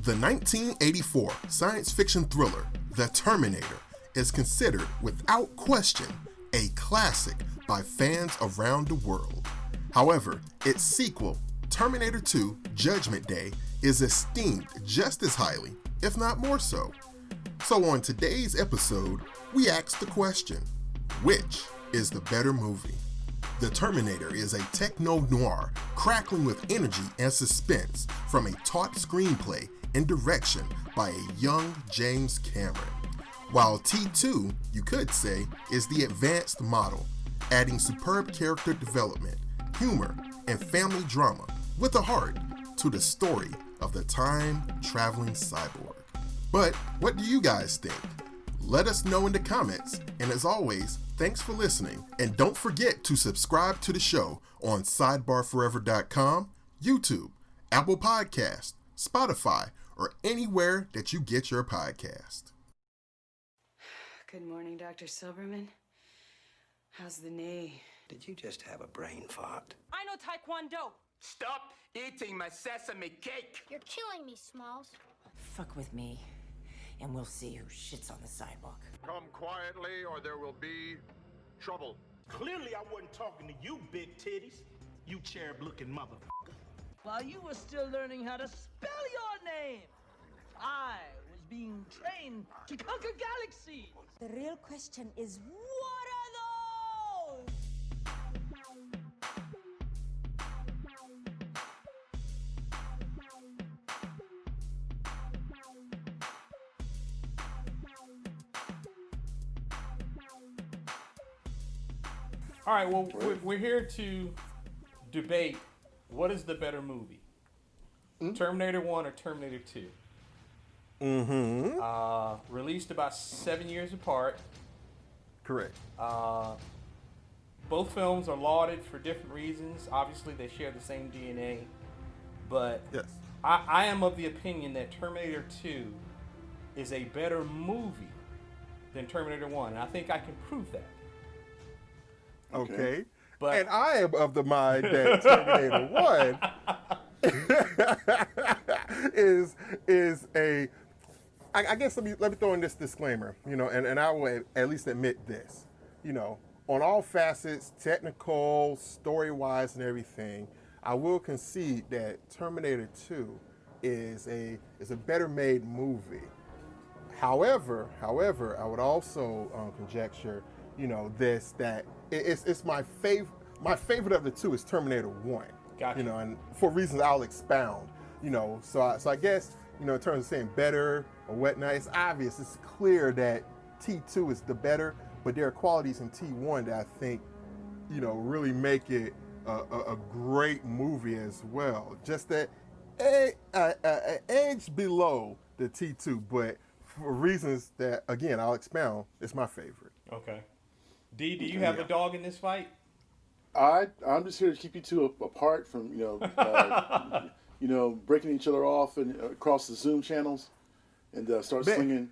The 1984 science fiction thriller, The Terminator, is considered without question a classic by fans around the world. However, its sequel, Terminator 2: Judgment Day, is esteemed just as highly, if not more so. So on today's episode, we ask the question, which is the better movie? The Terminator is a techno-noir, crackling with energy and suspense from a taut screenplay and direction by a young James Cameron. While T2, you could say, is the advanced model, adding superb character development, humor, and family drama with a heart to the story of the time-traveling cyborg. But what do you guys think? Let us know in the comments, and as always, thanks for listening, and don't forget to subscribe to the show on SiDEBARforever.com, YouTube, Apple Podcasts, Spotify, or anywhere that you get your podcast. Good morning, Dr. Silberman. How's the knee? Did you just have a brain fart? I know Taekwondo. Stop eating my sesame cake! You're killing me, Smalls. Fuck with me, and we'll see who shits on the sidewalk. Come quietly, or there will be trouble. Clearly, I wasn't talking to you, big titties. You cherub-looking motherfucker. While you were still learning how to spell your name, I was being trained to conquer galaxies. The real question is, what are those? All right, well, we're here to debate what is the better movie, Terminator 1 or Terminator 2. Released about 7 years apart. Correct. Both films are lauded for different reasons. Obviously, they share the same DNA. But yes, I am of the opinion that Terminator 2 is a better movie than Terminator 1. And I think I can prove that. Okay. But, and I am of the mind that Terminator 1 is a... I guess let me throw in this disclaimer, and I will at least admit this, on all facets, technical, story-wise, and everything, I will concede that Terminator 2 is a better-made movie. However, I would also conjecture, that it's my favorite of the two is Terminator 1. Gotcha. And for reasons I'll expound, so I guess, in terms of saying better or whatnot, it's obvious, it's clear that T2 is the better, but there are qualities in T1 that I think, really make it a great movie as well. Just that an edge below the T2, but for reasons that, again, I'll expound, it's my favorite. Okay. D, do you have a dog in this fight? I'm just here to keep you two apart from, breaking each other off and across the Zoom channels, and start slinging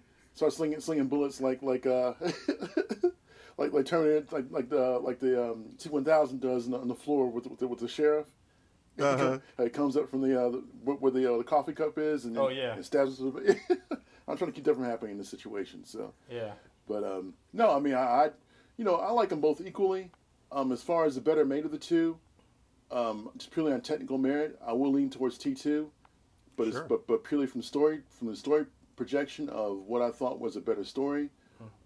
bullets like Terminator, like the T-1000 does on the floor with the sheriff. It comes up from where the coffee cup is, and and stabs us. I'm trying to keep that from happening in this situation. So yeah, but no, I mean I like them both equally. As far as the better made of the two, just purely on technical merit, I will lean towards T2, but sure. but purely from the story projection of what I thought was a better story,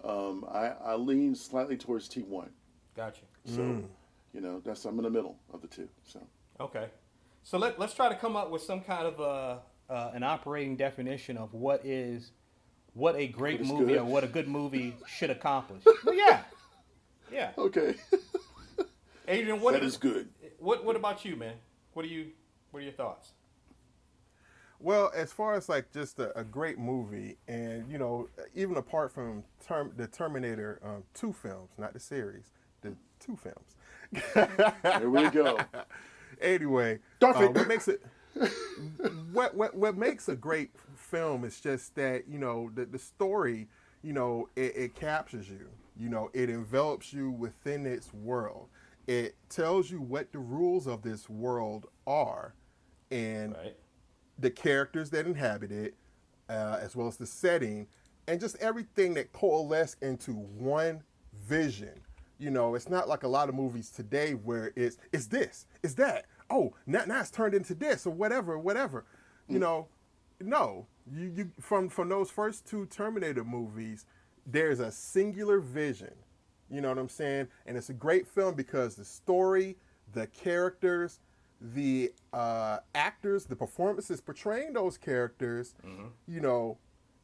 I lean slightly towards T1. Gotcha. So, I'm in the middle of the two. So okay, so let's try to come up with some kind of an operating definition of what a great movie good. or what a good movie should accomplish. Well, yeah. Okay. Adrian, that is good. What about you, man? What are your thoughts? Well, as far as like just a great movie, and even apart from the Terminator 2 films, not the series, the 2 films. There we go. Anyway, what makes it what makes a great film is just that the story, it captures you. It envelops you within its world. It tells you what the rules of this world are, and the characters that inhabit it, as well as the setting, and just everything that coalesced into one vision. You know, it's not like a lot of movies today where it's this, it's that. Oh, now it's turned into this or whatever. You know, no. You from those first 2 Terminator movies, there's a singular vision. You know what I'm saying? And it's a great film because the story, the characters, the actors, the performances portraying those characters, you know,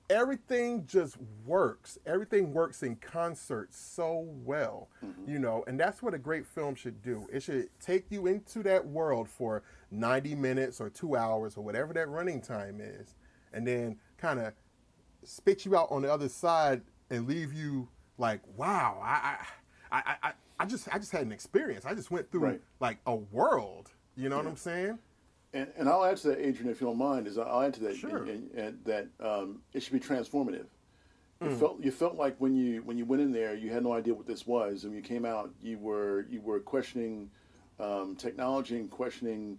everything just works. Everything works in concert so well, you know, and that's what a great film should do. It should take you into that world for 90 minutes or 2 hours or whatever that running time is, and then kind of spit you out on the other side and leave you like, wow, I just had an experience. I just went through like a world. You know what I'm saying? And I'll add to that, Adrian, if you don't mind. I'll add to that. Sure. And that it should be transformative. You felt like when you went in there, you had no idea what this was, and when you came out, you were questioning technology and questioning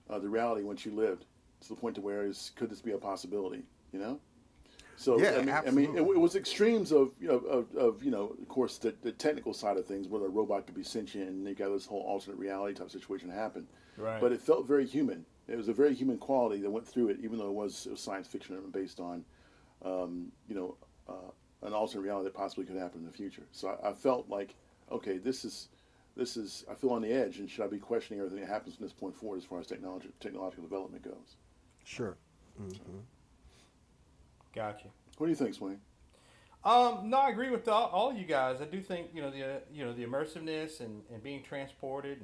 the reality once you lived, to the point to where could this be a possibility? You know. So yeah, I mean, it was extremes of of course the technical side of things, where a robot could be sentient and you got this whole alternate reality type situation happen. Right. But it felt very human. It was a very human quality that went through it, even though it was science fiction and based on, an alternate reality that possibly could happen in the future. So I felt like, okay, this is, I feel on the edge, and should I be questioning everything that happens from this point forward as far as technological development goes? Sure. Gotcha. What do you think, Swain? No, I agree with all you guys. I do think the immersiveness and being transported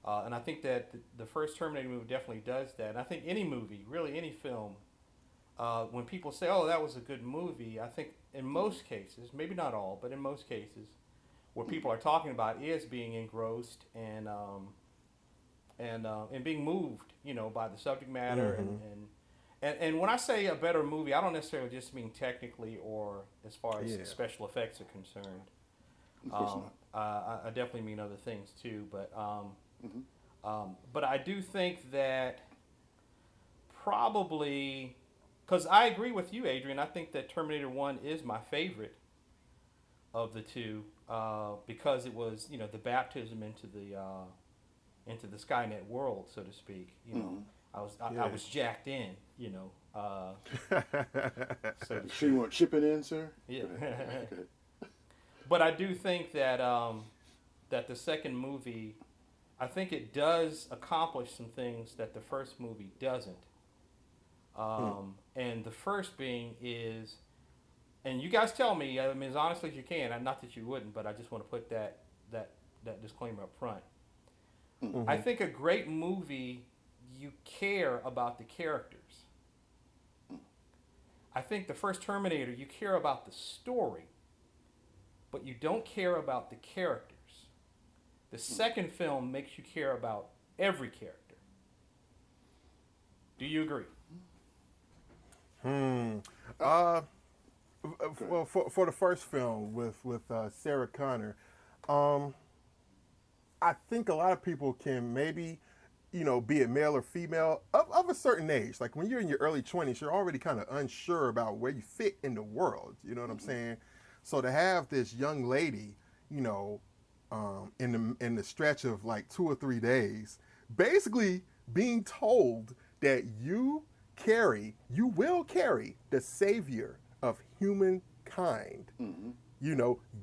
and I think that the first Terminator movie definitely does that. And I think any movie, really any film, when people say, "Oh, that was a good movie," I think in most cases, maybe not all, but in most cases, what people are talking about is being engrossed and being moved, by the subject matter and when I say a better movie, I don't necessarily just mean technically or as far as special effects are concerned. Of course not. I definitely mean other things too, but I do think that probably, because I agree with you, Adrian. I think that Terminator 1 is my favorite of the two because it was, the baptism into the Skynet world, so to speak. I was jacked in, so sure you weren't chipping in, sir? Yeah. Okay. But I do think that that the second movie, I think it does accomplish some things that the first movie doesn't. And the first being is, and you guys tell me, I mean, as honestly as you can, not that you wouldn't, but I just want to put that disclaimer up front. I think a great movie, you care about the characters. I think the first Terminator, you care about the story, but you don't care about the characters. The second film makes you care about every character. Do you agree? Well, for the first film with Sarah Connor, I think a lot of people can maybe, be it male or female, of a certain age. Like when you're in your early 20s, you're already kind of unsure about where you fit in the world. You know what I'm saying? So to have this young lady, in the stretch of like 2 or 3 days, basically being told that you will carry the savior of humankind.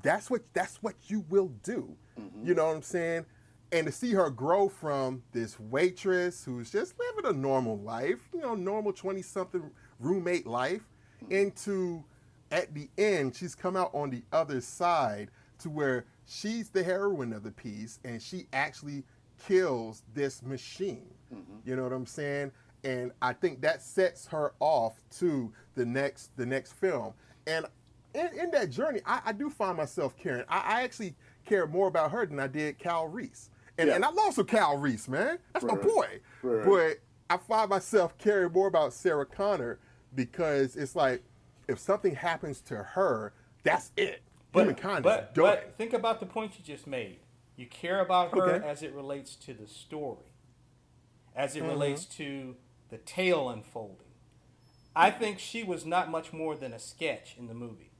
That's what you will do. You know what I'm saying? And to see her grow from this waitress who's just living a normal life, normal 20-something roommate life, into, at the end, she's come out on the other side to where she's the heroine of the piece and she actually kills this machine. You know what I'm saying? And I think that sets her off to the next film. And in that journey, I do find myself caring. I actually care more about her than I did Cal Reese. And I love some Cal Reese, man. That's my boy. But I find myself caring more about Sarah Connor because it's like, if something happens to her, that's it. Humankind is done. But think about the point you just made. You care about her as it relates to the story, as it relates to the tale unfolding. I think she was not much more than a sketch in the movie.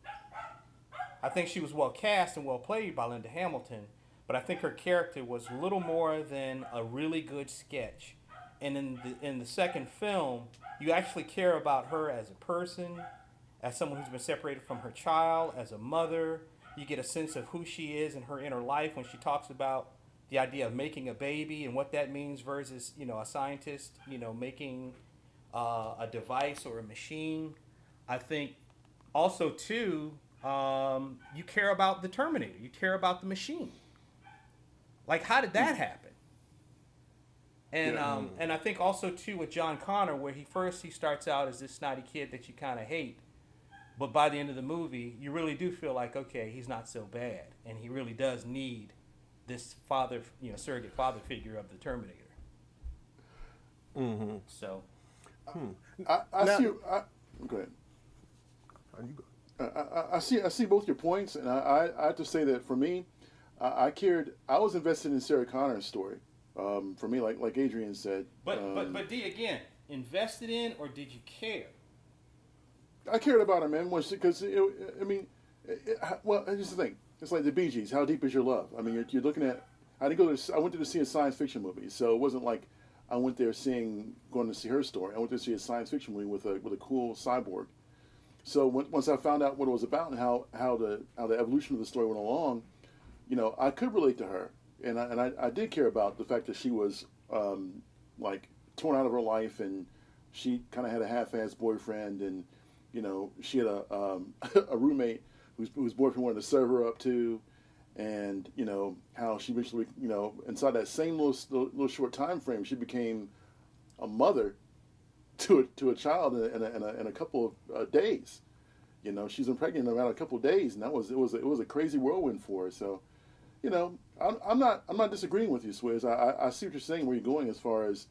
I think she was well cast and well played by Linda Hamilton, but I think her character was little more than a really good sketch. And in the second film, you actually care about her as a person, as someone who's been separated from her child, as a mother. You get a sense of who she is in her inner life when she talks about the idea of making a baby and what that means versus, a scientist, making a device or a machine. I think also, too, you care about the Terminator. You care about the machine. Like, how did that happen? And and I think also, too, with John Connor, where he starts out as this snotty kid that you kind of hate, but by the end of the movie, you really do feel like, okay, he's not so bad, and he really does need this father, surrogate father figure of the Terminator. Mm-hmm. So, I see. Go ahead. You go. I see both your points, and I have to say that for me, I was invested in Sarah Connor's story. For me, like Adrian said. But D, again, invested in, or did you care? I cared about her, man, because well, here's the thing. It's like the Bee Gees. How deep is your love? I mean, you're looking at. I went to see a science fiction movie, so it wasn't like I went there going to see her story. I went to see a science fiction movie with a cool cyborg. So once I found out what it was about and how the evolution of the story went along, I could relate to her, and I did care about the fact that she was like torn out of her life, and she kind of had a half-assed boyfriend, and she had a roommate whose boyfriend wanted to serve her up too, and how she eventually inside that same little short time frame she became a mother to a child in a couple of days. She's been pregnant in around a couple of days, and it was a crazy whirlwind for her. So, I'm not disagreeing with you, Swizz. I see what you're saying, where you're going as far as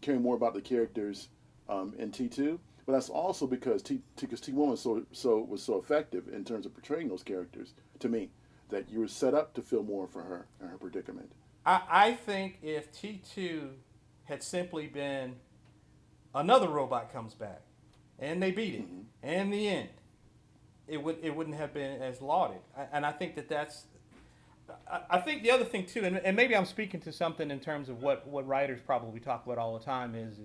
caring more about the characters in T2. But that's also because T1 was so effective in terms of portraying those characters to me, that you were set up to feel more for her and her predicament. I think if T2 had simply been another robot comes back and they beat it, and in the end, it wouldn't have been as lauded. And I think that's. I think the other thing too, and maybe I'm speaking to something in terms of what writers probably talk about all the time is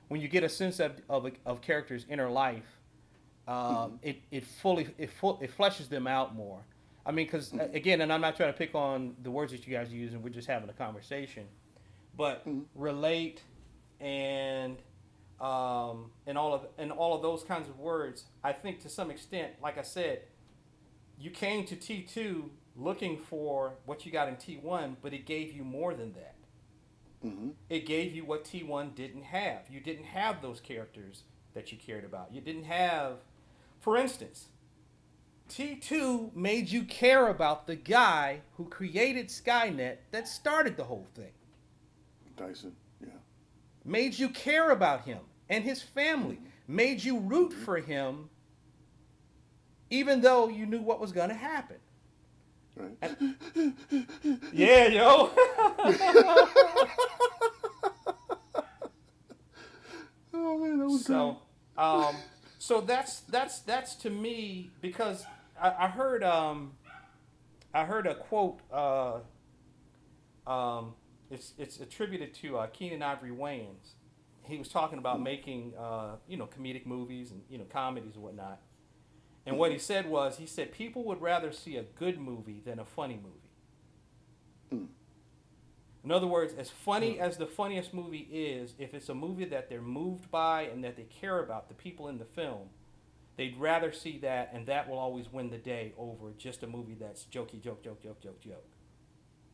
when you get a sense of characters' inner life, it fleshes them out more. I mean, because again, and I'm not trying to pick on the words that you guys use, and we're just having a conversation, but relate and all of those kinds of words. I think to some extent, like I said, you came to T2 looking for what you got in T1, but it gave you more than that. It gave you what T1 didn't have. You didn't have those characters that you cared about. You didn't have, for instance, T2 made you care about the guy who created Skynet that started the whole thing. Dyson, yeah. Made you care about him and his family. Made you root for him even though you knew what was going to happen. Right. Yeah, yo. Oh man, that was so. So that's to me, because I heard a quote. It's attributed to Keenan Ivory Wayans. He was talking about making comedic movies and comedies and whatnot. And what he said people would rather see a good movie than a funny movie. In other words, as funny as the funniest movie is, if it's a movie that they're moved by and that they care about the people in the film, they'd rather see that, and that will always win the day over just a movie that's jokey, joke.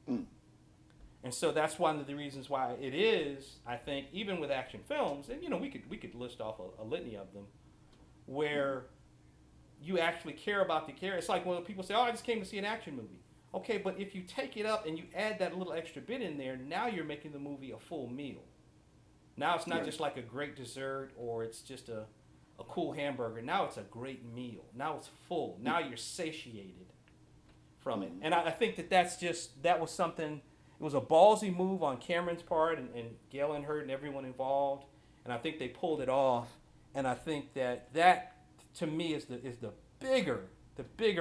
And so that's one of the reasons why it is, I think, even with action films, and we could list off a litany of them, where you actually care about the character. It's like when people say, "Oh, I just came to see an action movie." Okay, but if you take it up and you add that little extra bit in there, now you're making the movie a full meal. Now it's not just like a great dessert or it's just a cool hamburger. Now it's a great meal. Now it's full. Now you're satiated from it. And I think that was something, it was a ballsy move on Cameron's part and Gail and Hurd and everyone involved. and I think they pulled it off. And I think that to me is the bigger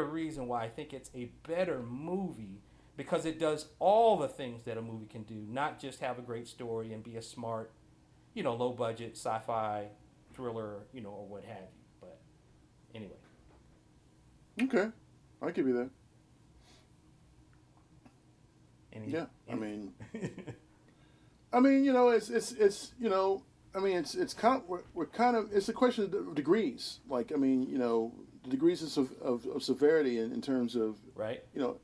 reason why I think it's a better movie, because it does all the things that a movie can do, not just have a great story and be a smart, low budget sci-fi thriller, or what have you. But anyway. Okay, I'll give you that. I mean, it's kind of it's a question of degrees. Like, the degrees of severity in terms of right. So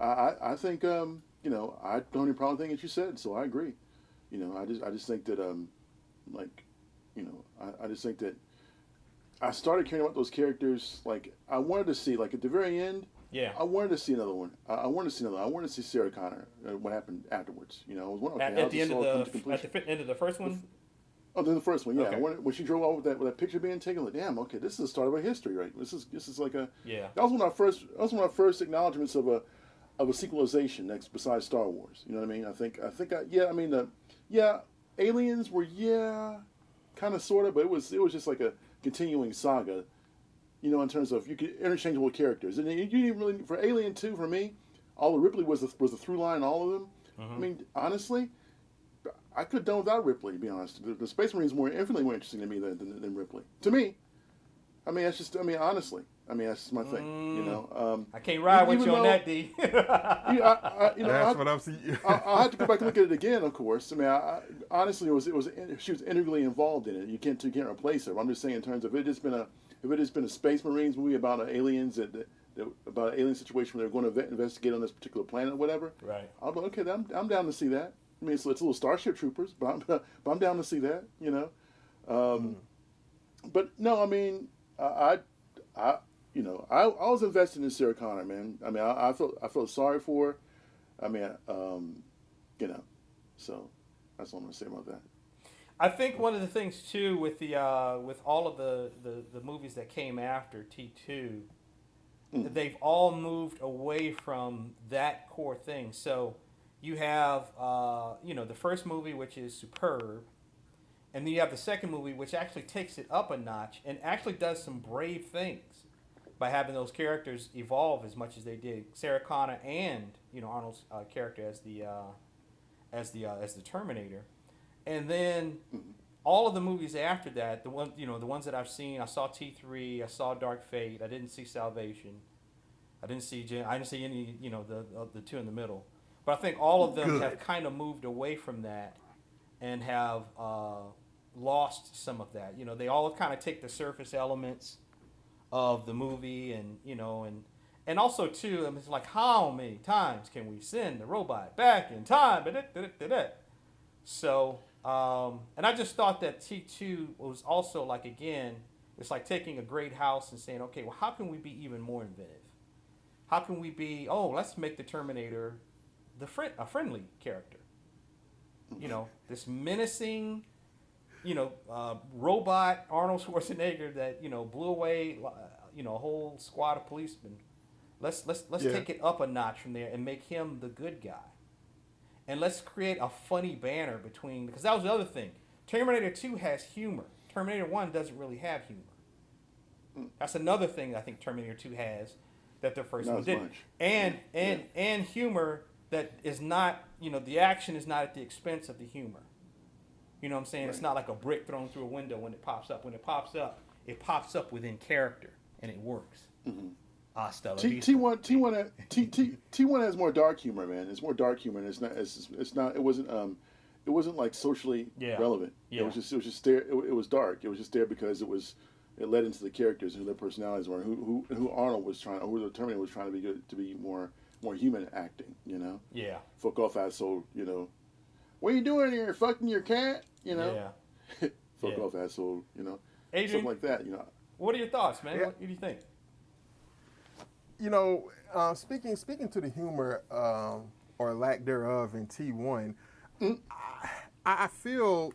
I think I don't have any problem with anything that you said. So I agree. I just think that I just think that I started caring about those characters. Like, I wanted to see, like, at the very end. Yeah. I wanted to see another one. I wanted to see another. I wanted to see Sarah Connor. What happened afterwards? I was wondering. At the end of the first one. Oh, then the first one, yeah. Okay. When she drove off with that picture being taken, like, damn, okay, this is the start of a history, right? This is like a. Yeah. That was one of my first acknowledgments of a sequelization next besides Star Wars. You know what I mean? I think aliens were kind of sort of, but it was just like a continuing saga. In terms of interchangeable characters, and you didn't really, for Alien 2, for me, all of Ripley was the through line in all of them. Mm-hmm. Honestly, I could have done without Ripley. To be honest, the Space Marine is infinitely more interesting to me than Ripley. To me, that's just. Honestly, that's just my thing. I can't ride with you on that, D. That's what I'm seeing. I'll have to go back and look at it again, of course. Honestly, she was integrally involved in it. You can't replace her. I'm just saying in terms of it has been a Space Marines movie about aliens about an alien situation where they're going to investigate on this particular planet or whatever. Right. I'll be okay. I'm down to see that. It's a little Starship Troopers, but I'm down to see that. But no, I was invested in Sarah Connor, man. I felt sorry for her. So that's all I'm gonna say about that. I think one of the things too with with all of the movies that came after T2, they've all moved away from that core thing. So you have the first movie, which is superb, and then you have the second movie, which actually takes it up a notch and actually does some brave things by having those characters evolve as much as they did. Sarah Connor and Arnold's character as the Terminator. And then all of the movies after that, the ones that I've seen, I saw T3, I saw Dark Fate, I didn't see Salvation, I didn't see any, the two in the middle. But I think all of them have kind of moved away from that and have lost some of that. They all kind of take the surface elements of the movie, and also too, it's like, how many times can we send the robot back in time? So. And I just thought that T2 was also like, again, it's like taking a great house and saying, okay, well, how can we be even more inventive? How can we be, let's make the Terminator a friendly character. This menacing, robot Arnold Schwarzenegger that, blew away, a whole squad of policemen. Let's take it up a notch from there and make him the good guy. And let's create a funny banner between, because that was the other thing. Terminator 2 has humor. Terminator 1 doesn't really have humor. That's another thing I think Terminator 2 has that the first one didn't. And humor that is not, the action is not at the expense of the humor. You know what I'm saying? Right. It's not like a brick thrown through a window when it pops up. When it pops up within character, and it works. Mm-hmm. T1 has more dark humor, man. It's more dark humor, and it wasn't like socially relevant. Yeah. It was just there. It was dark. It was just there because it led into the characters and who their personalities were, and who Arnold was trying, or who the Terminator was trying to be good, to be more human acting. Yeah. Fuck off, asshole. What are you doing here? Fucking your cat. Yeah. Fuck off, asshole. Adrian, something like that. What are your thoughts, man? Yeah. What do you think? Speaking to the humor or lack thereof in T1, I feel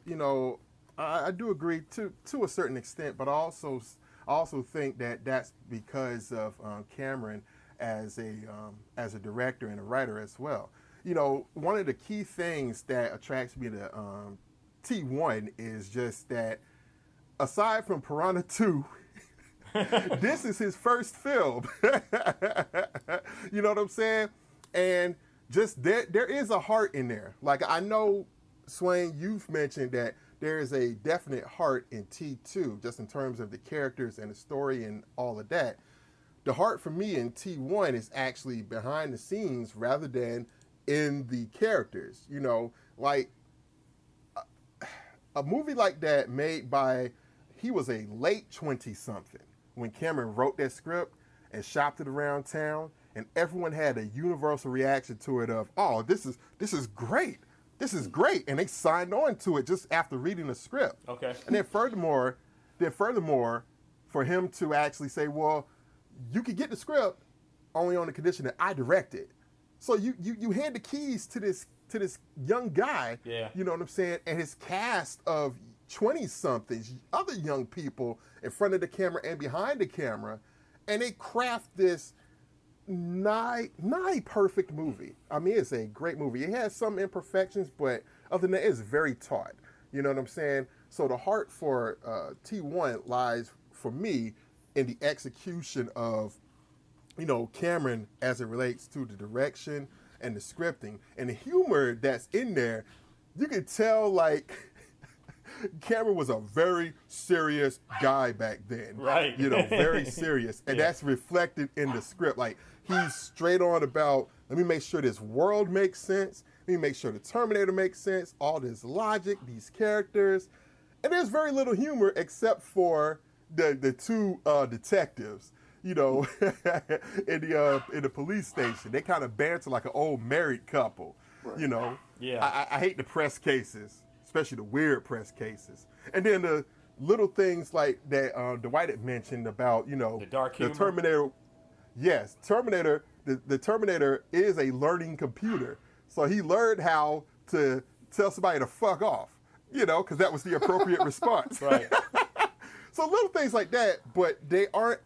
I do agree to a certain extent, but I also think that that's because of Cameron as a director and a writer as well. One of the key things that attracts me to T1 is just that, aside from Piranha 2, this is his first film. You know what I'm saying? And just there is a heart in there. Like, I know, Swain, you've mentioned that there is a definite heart in T2, just in terms of the characters and the story and all of that. The heart for me in T1 is actually behind the scenes rather than in the characters. You know, like a movie like that made by, he was a late 20-something when Cameron wrote that script and shopped it around town, and everyone had a universal reaction to it of, oh, this is great. This is great. And they signed on to it just after reading the script. Okay. And then furthermore, for him to actually say, well, you can get the script only on the condition that I direct it. So you hand the keys to this young guy, you know what I'm saying, and his cast of 20-somethings, other young people in front of the camera and behind the camera, and they craft this nigh perfect movie. I mean, it's a great movie. It has some imperfections, but other than that, it's very taut. You know what I'm saying? So the heart for T1 lies, for me, in the execution of, you know, Cameron as it relates to the direction and the scripting. And the humor that's in there, you can tell, like, Cameron was a very serious guy back then. Right. You know, very serious. And that's reflected in the script. Like, he's straight on about, let me make sure this world makes sense. Let me make sure the Terminator makes sense. All this logic, these characters. And there's very little humor except for the two detectives, you know, in the police station. They kind of banter like an old married couple, you know. Yeah. I hate the press cases, especially the weird press cases. And then the little things like that Dwight had mentioned about, you know, the dark humor. The Terminator. Yes, Terminator. The Terminator is a learning computer, so he learned how to tell somebody to fuck off, you know, because that was the appropriate response. Right. So little things like that, but they don't,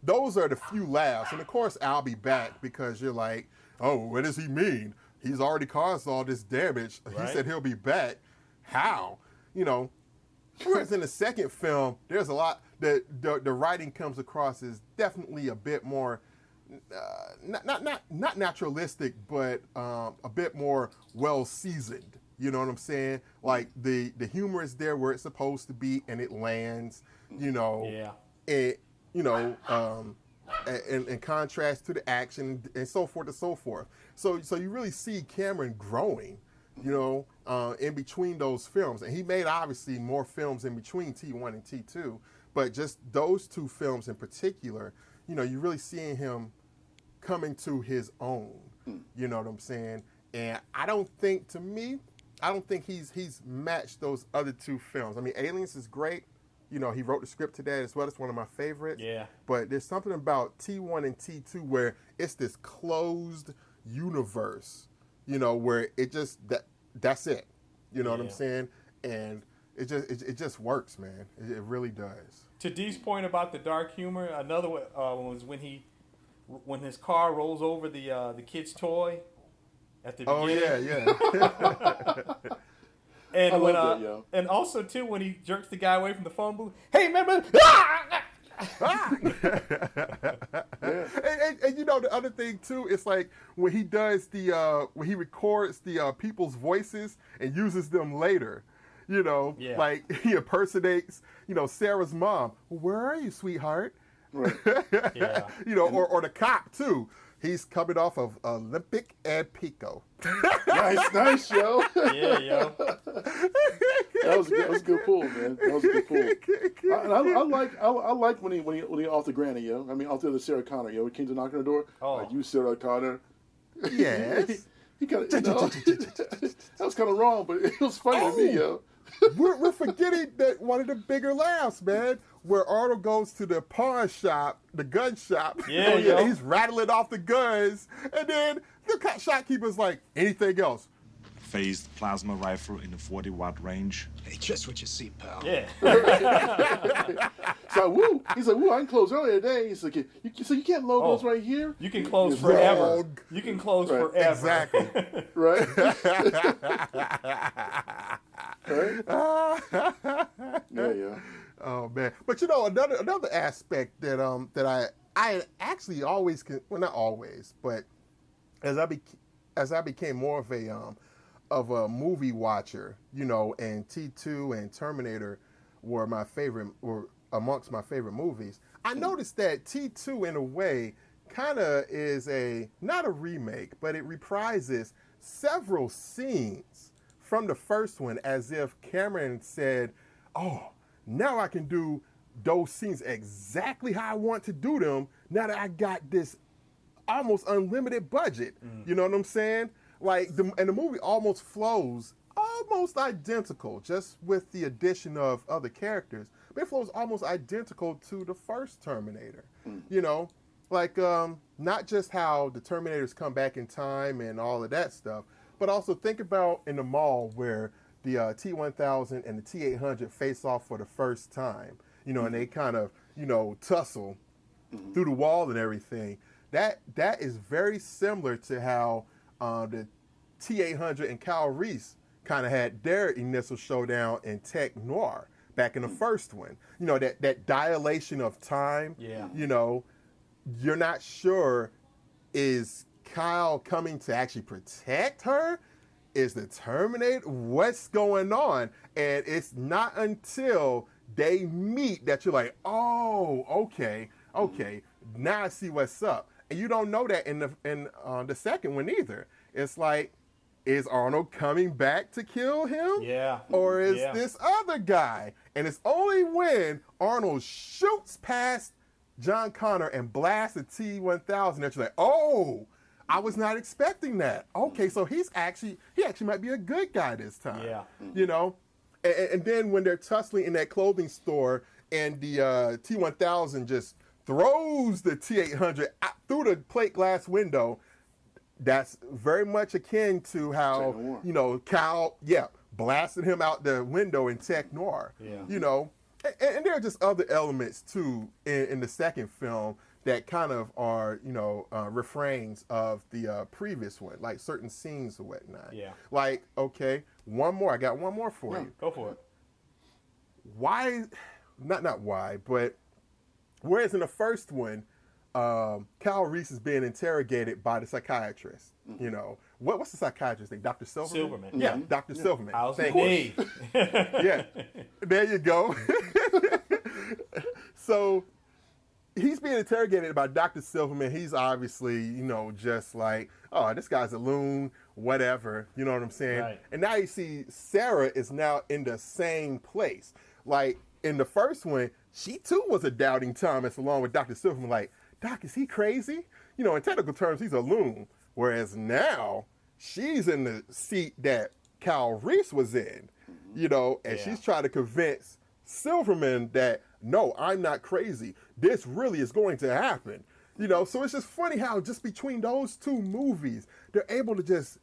those are the few laughs. And of course, I'll be back because you're like, oh, what does he mean? He's already caused all this damage. Right. He said he'll be back. How? You know, whereas in the second film, there's a lot, the writing comes across as definitely a bit more, not naturalistic, but a bit more well-seasoned. You know what I'm saying? Like, the humor is there where it's supposed to be, and it lands, you know. Yeah. It, you know, in contrast to the action and so forth and so forth. So you really see Cameron growing, you know, in between those films. And he made, obviously, more films in between T1 and T2. But just those two films in particular, you know, you're really seeing him coming to his own. You know what I'm saying? And I don't think he's matched those other two films. I mean, Aliens is great. You know, he wrote the script to that as well. It's one of my favorites. Yeah. But there's something about T1 and T2 where it's this closed universe, you know, where it just, that's it. You know what I'm saying? And it just works, man. It really does. To Dee's point about the dark humor, another one was when his car rolls over the kid's toy. At the beginning. Oh yeah. And I when love that, yo. And also too when he jerks the guy away from the phone booth. Hey, remember? And you know the other thing too, it's like when he does when he records the people's voices and uses them later. You know, like he impersonates, you know, Sarah's mom. Well, where are you, sweetheart? Right. Yeah. You know, or the cop too. He's coming off of Olympic and Pico. nice, yo. Yeah, yo. That was a good pull, man. That was a good pull. I like when he off the granny, yo. I mean, off the other Sarah Connor, yo. He came to knock on the door. Oh, like, you Sarah Connor. Yes. he kind of, you know, that was kind of wrong, but it was funny to me, yo. We're forgetting that one of the bigger laughs, man, where Arnold goes to the pawn shop, the gun shop. Yeah, and he's rattling off the guns, and then the shopkeeper's like, anything else? phased plasma rifle in the 40-watt range. Hey, just what you see, pal. Yeah. So woo, he's like, woo, I can close earlier today. He's like, so you get logos right here? You can close forever. You can close forever. Exactly. Right? Yeah. Oh man, but you know another aspect that that I actually always not always, but as I became more of a movie watcher, you know, and T2 and Terminator were amongst my favorite movies. I noticed that T2 in a way kind of is not a remake, but it reprises several scenes from the first one, as if Cameron said, "Oh, now I can do those scenes exactly how I want to do them. Now that I got this almost unlimited budget." You know what I'm saying? Like, and the movie almost flows almost identical, just with the addition of other characters. But it flows almost identical to the first Terminator. You know, like not just how the Terminators come back in time and all of that stuff, but also think about in the mall where the T-1000 and the T-800 face off for the first time. You know, and they kind of, you know, tussle through the wall and everything. That is very similar to how the T-800 and Kyle Reese kind of had their initial showdown in techno-noir back in the first one. You know, that dilation of time. Yeah. You know, you're not sure, is Kyle coming to actually protect her? Is the Terminator? What's going on? And it's not until they meet that you're like, oh, okay, now I see what's up. And you don't know that in the second one either. It's like, is Arnold coming back to kill him? Yeah. Or is this other guy? And it's only when Arnold shoots past John Connor and blasts the T-1000 that you're like, oh, I was not expecting that. Okay, so he actually might be a good guy this time. Yeah. You know? And then when they're tussling in that clothing store and the T-1000 just throws the T-800 out through the plate glass window, that's very much akin to how, you know, Kyle, blasted him out the window in techno-noir. Yeah. You know, and there are just other elements, too, in the second film that kind of are, you know, refrains of the previous one, like certain scenes or whatnot. Yeah. Like, okay, I got one more for you. Go for it. Why, not why, but whereas in the first one, Kyle Reese is being interrogated by the psychiatrist. You know, what's the psychiatrist name? Dr. Silverman? Yeah, Dr. Silverman. Thank you. Yeah, there you go. So he's being interrogated by Dr. Silverman. He's obviously, you know, just like, oh, this guy's a loon, whatever. You know what I'm saying? Right. And now you see Sarah is now in the same place. Like in the first one, she too was a doubting Thomas along with Dr. Silverman. Like, Doc, is he crazy? You know, in technical terms, he's a loon. Whereas now, she's in the seat that Kyle Reese was in, you know, and she's trying to convince Silverman that, no, I'm not crazy. This really is going to happen. You know, so it's just funny how just between those two movies, they're able to just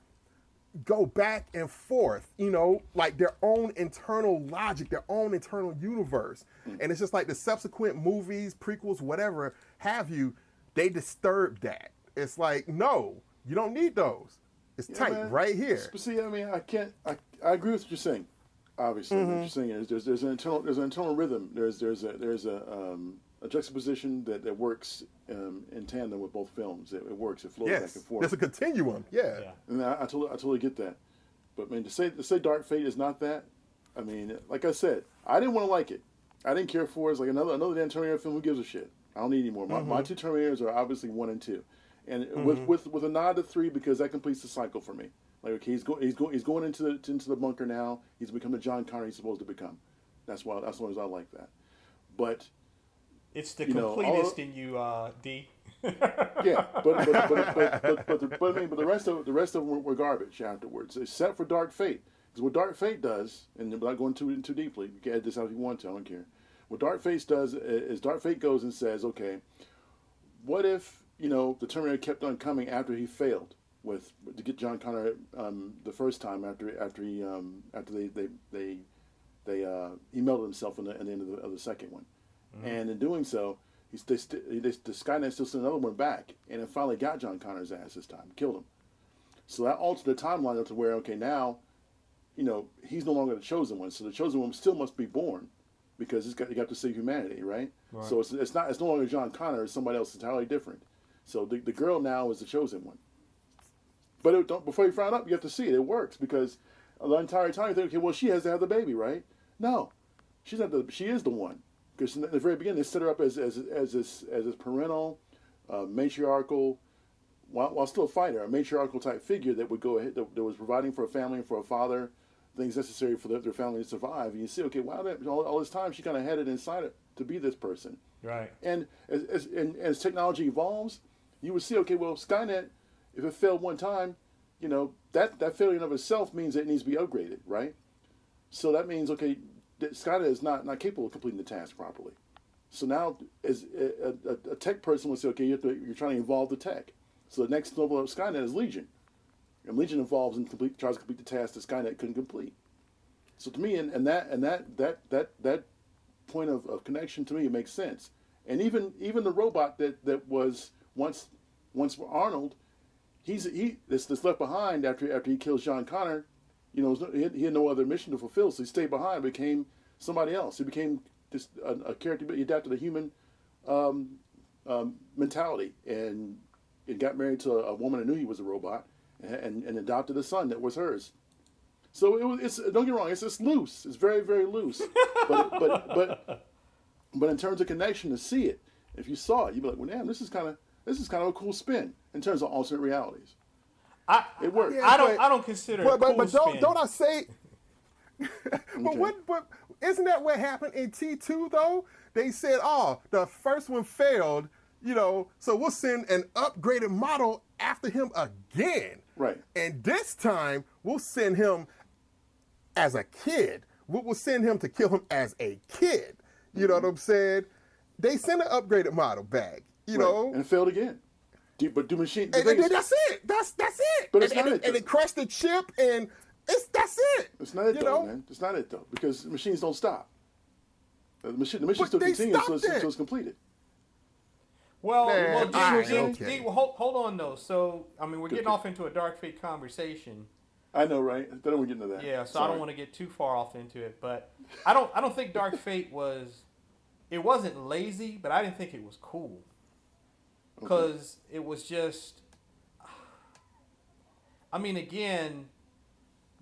go back and forth, you know, like their own internal logic, their own internal universe. And it's just like the subsequent movies, prequels, whatever have you, they disturb that. It's like, no, you don't need those. It's tight, man, right here. But see, I mean, I agree with what you're saying. Obviously, what you're saying is there's an internal rhythm. There's a juxtaposition that works in tandem with both films. It works. It flows back and forth. There's a continuum. Yeah. And I totally get that. But man, to say Dark Fate is not that. I mean, like I said, I didn't want to like it. I didn't care for it. It's like another damn Terminator film. Who gives a shit? I don't need any more. My two Terminators are obviously 1 and 2, and with a nod to 3 because that completes the cycle for me. Like, okay, he's going into the bunker now. He's become the John Connor he's supposed to become. That's why I like that. But it's the completist in you, D. Yeah, but the rest of them were garbage afterwards, except for Dark Fate. Because what Dark Fate does, and I'm not going too deeply, you can add this out if you want to, I don't care. What Dark Fate does is Dark Fate goes and says, okay, what if, you know, the Terminator kept on coming after he failed? to get John Connor the first time after they melted himself in the end of the second one, and in doing so, the Skynet still sent another one back, and it finally got John Connor's ass this time, killed him. So that altered the timeline up to where, okay, now, he's no longer the chosen one. So the chosen one still must be born, because he got to save humanity, right? So it's no longer John Connor; it's somebody else entirely different. So the girl now is the chosen one. But before you find out, you have to see it. It works because the entire time you think, okay, well, she has to have the baby, right? No, she's not. She is the one, because in the very beginning they set her up as this parental, matriarchal, while still a fighter, a matriarchal type figure that would go ahead, that was providing for a family and for a father, things necessary for their family to survive. And you see, okay, wow, all this time she kind of had it inside it to be this person. Right. And as technology evolves, you would see, okay, well, Skynet, if it failed one time, that failure in of itself means that it needs to be upgraded, right? So that means, okay, that Skynet is not capable of completing the task properly. So now, as a tech person would say, okay, you're trying to evolve the tech. So the next level of Skynet is Legion, and Legion evolves and tries to complete the task that Skynet couldn't complete. So to me, and that point of connection, to me, it makes sense. And even the robot that was once Arnold, he's left behind after he kills John Connor. He had no other mission to fulfill, so he stayed behind and became somebody else. He became just a character, but he adapted a human mentality and got married to a woman that knew he was a robot and adopted a son that was hers. So it's don't get me wrong, it's loose. It's very, very loose. But in terms of connection, to see it, if you saw it, you'd be like, well, damn, this is kind of a cool spin in terms of alternate realities. It works. Yeah, I don't consider it cool spin. Don't I say? But isn't that what happened in T2 though? They said, the first one failed, so we'll send an upgraded model after him again. Right. And this time we'll send him as a kid. We'll send him to kill him as a kid. You know what I'm saying? They sent an upgraded model back. You know, and it failed again. But do machine? That's it. That's it. But it's not it. And it crushed the chip, and that's it. It's not it though, man. It's not it though, because machines don't stop. The mission still continues until it's completed. Well, hold on though. So I mean, we're getting off into a Dark Fate conversation. I know, right? I don't want to get into that. Yeah, so I don't want to get too far off into it, but I don't think Dark Fate wasn't lazy, but I didn't think it was cool. Because it was just, I mean, again,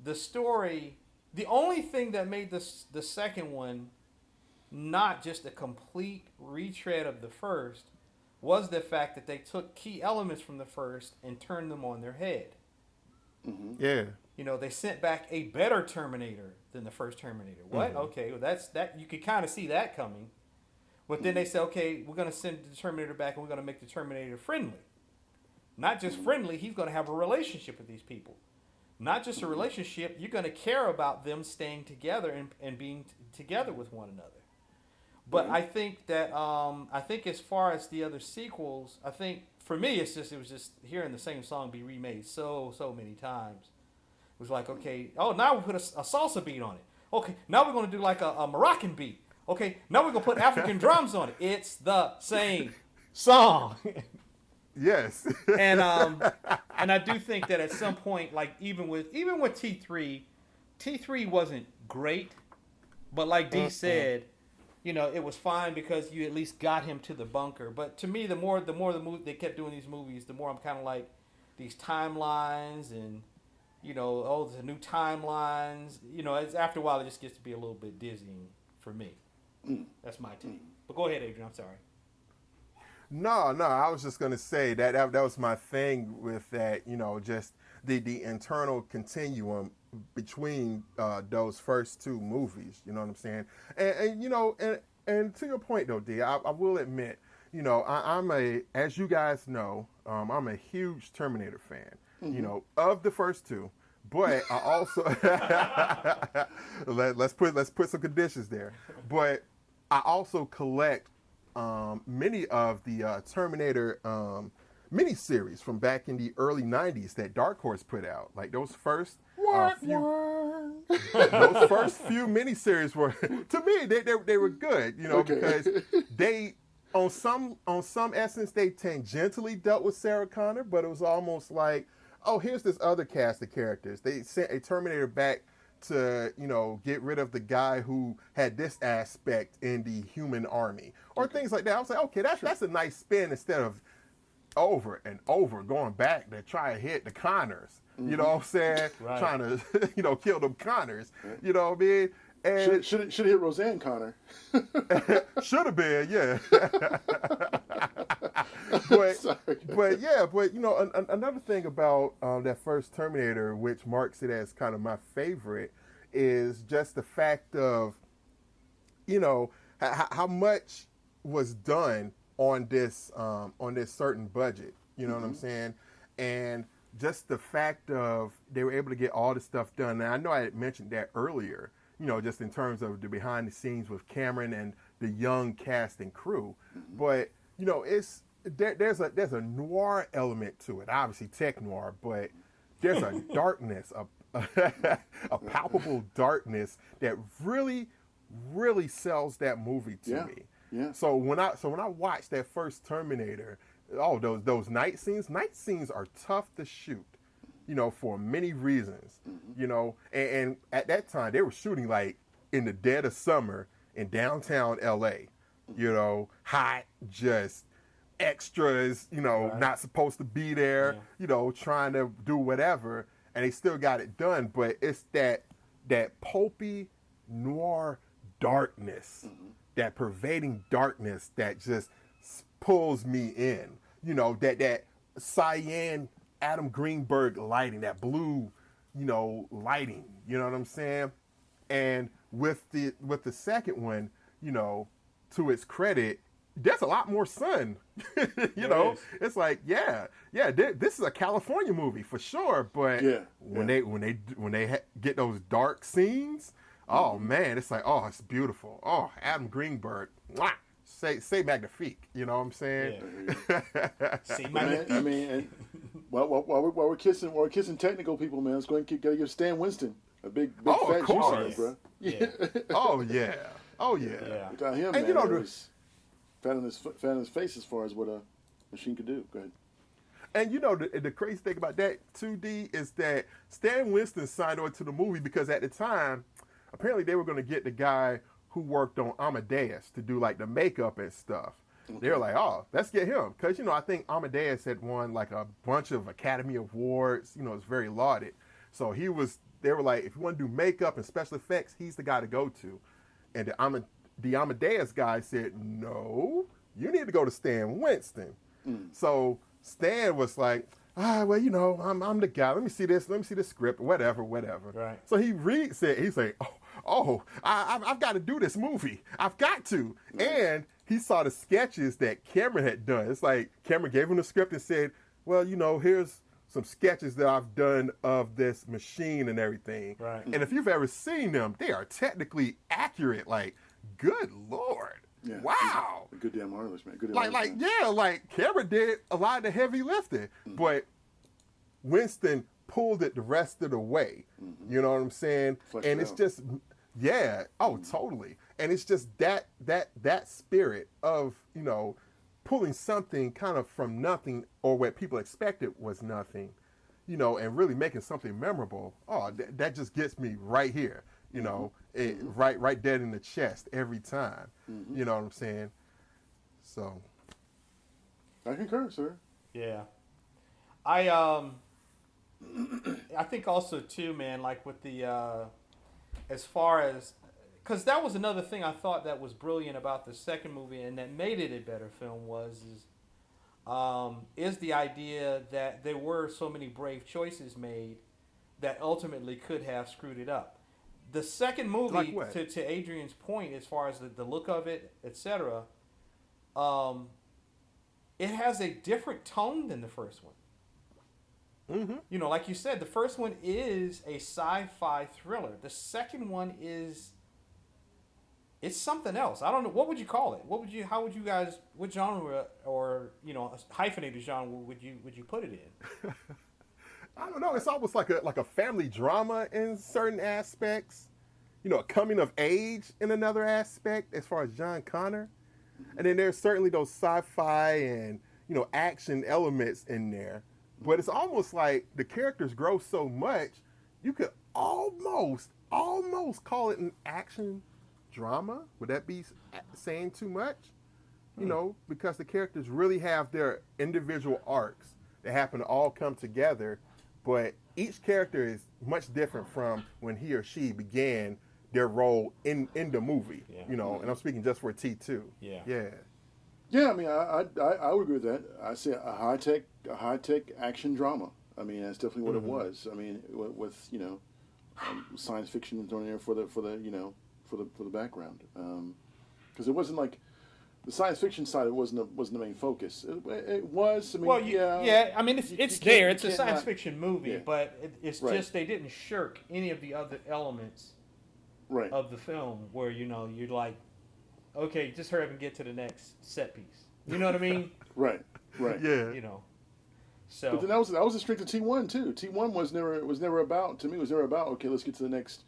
the story, the only thing that made the second one not just a complete retread of the first was the fact that they took key elements from the first and turned them on their head. Mm-hmm. Yeah. They sent back a better Terminator than the first Terminator. What? Mm-hmm. Okay, well, that you could kind of see that coming. But then they say, okay, we're going to send the Terminator back and we're going to make the Terminator friendly. Not just friendly, he's going to have a relationship with these people. Not just a relationship, you're going to care about them staying together and being together with one another. But I think that, as far as the other sequels, I think for me, it was just hearing the same song be remade so many times. It was like, okay, now we put a salsa beat on it. Okay, now we're going to do like a Moroccan beat. Okay, now we're going to put African drums on it. It's the same song. Yes. And I do think that at some point, like even with T3 wasn't great, but like D said, it was fine because you at least got him to the bunker. But to me, the more the movie they kept doing these movies, the more I'm kind of like these timelines and the new timelines. It's after a while it just gets to be a little bit dizzying for me. That's my take. But go ahead, Adrian. I'm sorry. No, I was just going to say that was my thing with that, just the internal continuum between those first two movies, you know what I'm saying? And to your point, though, D, I will admit, as you guys know, I'm a huge Terminator fan, of the first two. But I also let's put some conditions there. But I also collect many of the Terminator miniseries from back in the early 90s that Dark Horse put out. Like those first those first few miniseries were, to me, they were good, you know, because they, on some essence, they tangentially dealt with Sarah Connor, but it was almost like, oh, here's this other cast of characters. They sent a Terminator back to, you know, get rid of the guy who had this aspect in the human army, or things like that. I was like, okay, that's a nice spin, instead of over and over going back to try to hit the Connors. You know what I'm saying? Right. Trying to, you know, kill them Connors. You know what I mean? And should hit Roseanne Connor. Should have been, yeah. but you know, another thing about that first Terminator, which marks it as kind of my favorite, is just the fact of, you know, how much was done on this certain budget. You know what I'm saying? And just the fact of they were able to get all this stuff done. Now, I know I had mentioned that earlier, you know, just in terms of the behind the scenes with Cameron and the young cast and crew. But, you know, there's a noir element to it, obviously techno-noir, but there's a darkness, a palpable darkness that really, really sells that movie to me. Yeah. So when I watched that first Terminator, those night scenes are tough to shoot, you know, for many reasons, you know, and at that time they were shooting like in the dead of summer in downtown LA, you know, hot, just extras, you know, not supposed to be there, you know, trying to do whatever, and they still got it done. But it's that pulpy noir darkness, that pervading darkness that just pulls me in, you know, that cyan Adam Greenberg lighting, that blue, you know, lighting, you know what I'm saying? And with the second one, you know, to its credit, there's a lot more sun. You know, it's like, this is a California movie for sure. But when they get those dark scenes, oh man, it's like, oh, it's beautiful. Oh, Adam Greenberg, mwah, say magnifique. You know what I'm saying? Say magnifique. I mean, while we're kissing technical people, man, let's go ahead and gotta give Stan Winston a big fat juice, bro. Oh yeah. Without him, and man, you know, was fat on his face as far as what a machine could do. Go ahead. And you know, the crazy thing about that 2D is that Stan Winston signed on to the movie because at the time, apparently they were going to get the guy who worked on Amadeus to do like the makeup and stuff. They were like, oh, let's get him. Because, you know, I think Amadeus had won like a bunch of Academy Awards. You know, it's very lauded. So they were like, if you want to do makeup and special effects, he's the guy to go to. And the Amadeus guy said, no, you need to go to Stan Winston. So Stan was like, well, you know, I'm the guy. Let me see this script, whatever. Right. So he reads it. He's like, I've got to do this movie. I've got to. And he saw the sketches that Cameron had done. It's like Cameron gave him the script and said, well, you know, here's some sketches that I've done of this machine and everything. Right. And if you've ever seen them, they are technically accurate. Like, good Lord. Yeah, wow. A good damn artist, man. Good like Cameron did a lot of the heavy lifting, but Winston pulled it the rest of the way. You know what I'm saying? Fleshed and it's out. just, totally. And it's just that spirit of, you know, pulling something kind of from nothing, or what people expected was nothing, you know, and really making something memorable. Oh, that just gets me right here. You know, right dead in the chest every time. You know what I'm saying? So, I concur, sir. Yeah, I think also too, man. Like with the as far as, because that was another thing I thought that was brilliant about the second movie and that made it a better film is the idea that there were so many brave choices made that ultimately could have screwed it up. The second movie, like to Adrian's point, as far as the look of it, etc., it has a different tone than the first one. You know, like you said, the first one is a sci-fi thriller. The second one is it's something else. I don't know. What would you call it? How would you guys, what genre or, hyphenated genre would you put it in? I don't know. It's almost like a family drama in certain aspects. A coming of age in another aspect as far as John Connor. And then there's certainly those sci-fi and, action elements in there. But it's almost like the characters grow so much, you could almost call it an action drama. Would that be saying too much? Because the characters really have their individual arcs that happen to all come together, but each character is much different from when he or she began their role in the movie. Yeah. And I'm speaking just for T2. Yeah. Yeah. Yeah, I mean, I would agree with that. I say a high tech action drama. I mean, that's definitely what it was. I mean, with science fiction thrown in there for the background, because it wasn't like the science fiction side. It wasn't the main focus. It was. I mean, yeah. I mean, it's there. It's a science fiction movie, but it's just they didn't shirk any of the other elements of the film. Where you're like, okay, just hurry up and get to the next set piece. You know what I mean? Right. Yeah. So, but then that was the strength of T1 too. T1 was never about, to me, okay, let's get to the next,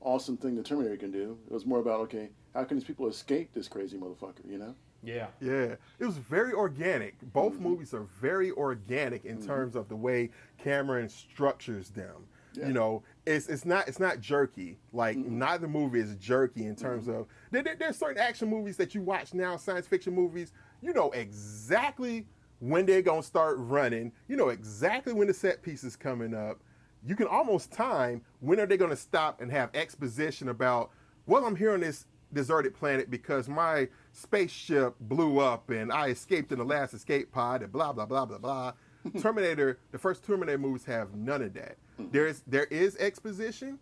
awesome thing the Terminator can do. It was more about, okay, how can these people escape this crazy motherfucker? Yeah. Yeah. It was very organic. Both movies are very organic in terms of the way Cameron structures them. Yeah. It's not jerky. Like neither movie is jerky in terms of there's certain action movies that you watch now, science fiction movies. You know exactly when they're gonna start running. You know exactly when the set piece is coming up. You can almost time when are they gonna stop and have exposition about, well, I'm here on this deserted planet because my spaceship blew up and I escaped in the last escape pod and blah blah blah blah blah. Terminator, the first Terminator movies have none of that. There is exposition,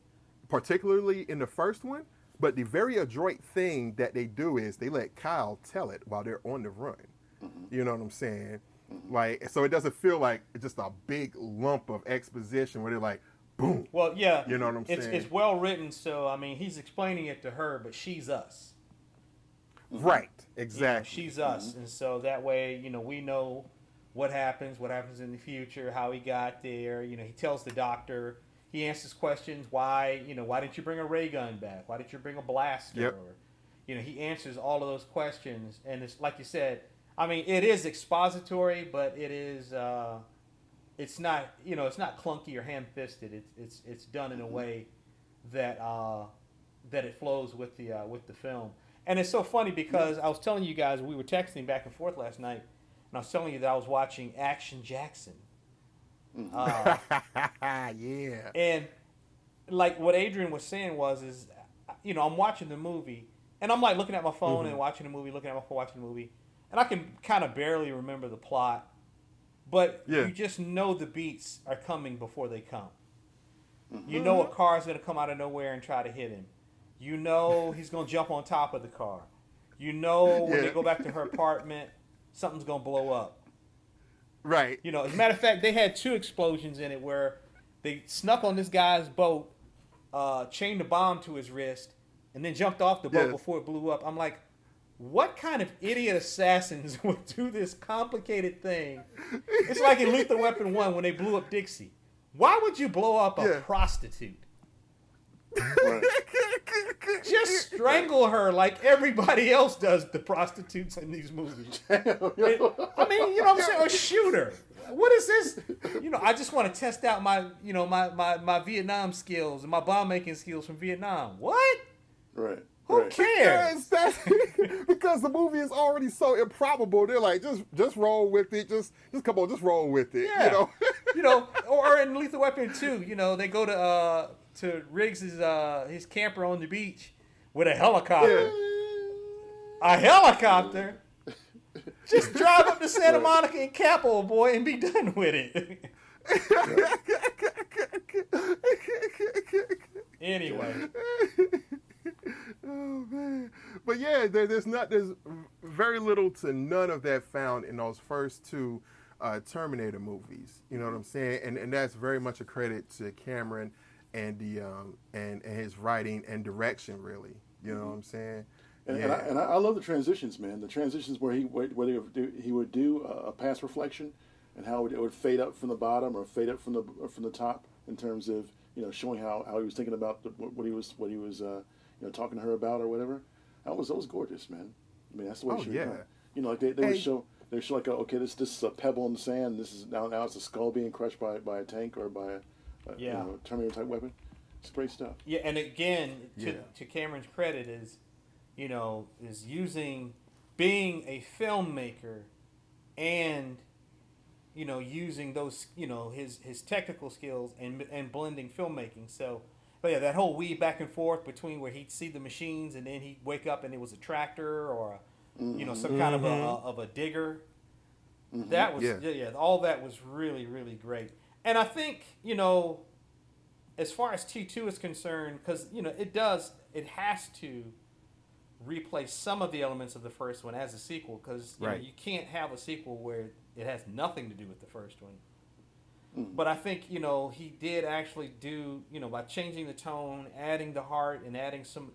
particularly in the first one, but the very adroit thing that they do is they let Kyle tell it while they're on the run. You know what I'm saying? Like, so it doesn't feel like it's just a big lump of exposition where they're like, boom. Well, yeah. You know what I'm saying? It's well written, so, I mean, he's explaining it to her, but she's us. Right, exactly. She's us, and so that way, we know what happens in the future, how he got there. He tells the doctor, he answers questions, why didn't you bring a ray gun back? Why didn't you bring a blaster? Yep. Or, he answers all of those questions, and it's like you said, I mean, it is expository, but it is, it's not, it's not clunky or ham-fisted. It's done in a way that it flows with the film. And it's so funny because I was telling you guys, we were texting back and forth last night, and I was telling you that I was watching Action Jackson. Yeah. And like what Adrian was saying is, I'm watching the movie, and I'm like looking at my phone and watching the movie, looking at my phone, watching the movie, and I can kind of barely remember the plot, but you just know the beats are coming before they come. You know a car is going to come out of nowhere and try to hit him. You know he's going to jump on top of the car. You know when they go back to her apartment, something's going to blow up. Right. As a matter of fact, they had 2 explosions in it where they snuck on this guy's boat, chained a bomb to his wrist, and then jumped off the boat before it blew up. I'm like, what kind of idiot assassins would do this complicated thing? It's like in Lethal Weapon 1 when they blew up Dixie. Why would you blow up a prostitute? Just strangle her like everybody else does the prostitutes in these movies. I mean, you know what I'm saying? Or shoot her. What is this? I just want to test out my Vietnam skills and my bomb making skills from Vietnam. What? Right. Who cares? Because the movie is already so improbable. They're like, just roll with it. Just come on, just roll with it. Yeah. Or in Lethal Weapon 2, they go to Riggs's his camper on the beach with a helicopter. A helicopter. Just drive up to Santa Monica and Capo, boy, and be done with it. Anyway. Oh man, but yeah, there's very little to none of that found in those first 2 Terminator movies. You know what I'm saying? And that's very much a credit to Cameron and the and his writing and direction, really. You know what I'm saying? And I love the transitions, man. The transitions where he would do a past reflection, and how it would fade up from the bottom or fade up from the top in terms of showing how he was thinking about what he was talking to her about or whatever. That was gorgeous, man. I mean, that's the way she was done. Like they would show like okay, this is a pebble in the sand. This is now it's a skull being crushed by a tank or by a Terminator type weapon. It's great stuff. Yeah, and again, to Cameron's credit is using being a filmmaker and using those his technical skills and blending filmmaking. So, but yeah, that whole weave back and forth between where he'd see the machines and then he'd wake up and it was a tractor or some kind of a digger. Mm-hmm. That was all that was really, really great. And I think as far as T2 is concerned, because it has to replace some of the elements of the first one as a sequel, because you can't have a sequel where it has nothing to do with the first one. But I think he did actually do by changing the tone, adding the heart, and adding some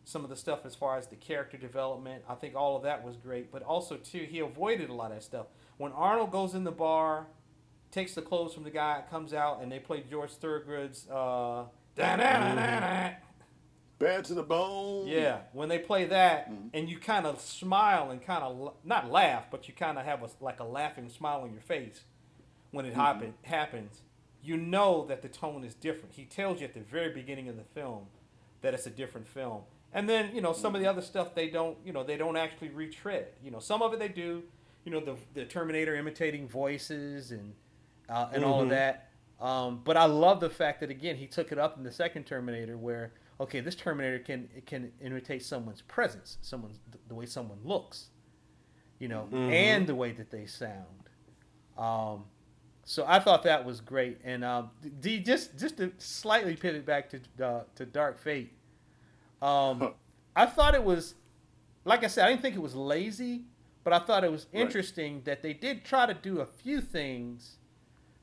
some of the stuff as far as the character development. I think all of that was great. But also too, he avoided a lot of that stuff. When Arnold goes in the bar, takes the clothes from the guy, comes out, and they play George Thorogood's Bad to the Bone. Yeah, when they play that, and you kind of smile and kind of not laugh, but you kind of have a laughing smile on your face when it happens. You know that the tone is different. He tells you at the very beginning of the film that it's a different film. And then some of the other stuff they don't actually retread. Some of it they do. The Terminator imitating voices and all of that. But I love the fact that again he took it up in the second Terminator where. Okay, this Terminator can imitate someone's presence, the way someone looks, and the way that they sound. So I thought that was great. And D, just to slightly pivot back to Dark Fate, I thought it was, like I said, I didn't think it was lazy, but I thought it was interesting that they did try to do a few things,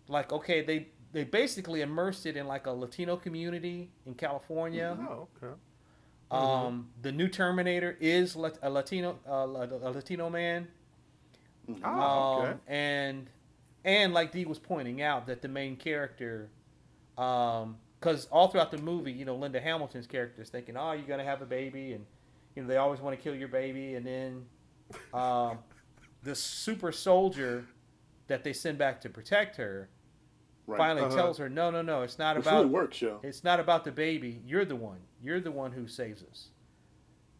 like okay, they basically immersed it in like a Latino community in California. Oh, okay. The new Terminator is a Latino man. Oh, okay. And like Dee was pointing out that the main character, because all throughout the movie, Linda Hamilton's character is thinking, oh, you're gonna have a baby, and they always want to kill your baby, and then the super soldier that they send back to protect her. Finally tells her, no, it's not about. Really works, yo. It's not about the baby. You're the one. You're the one who saves us.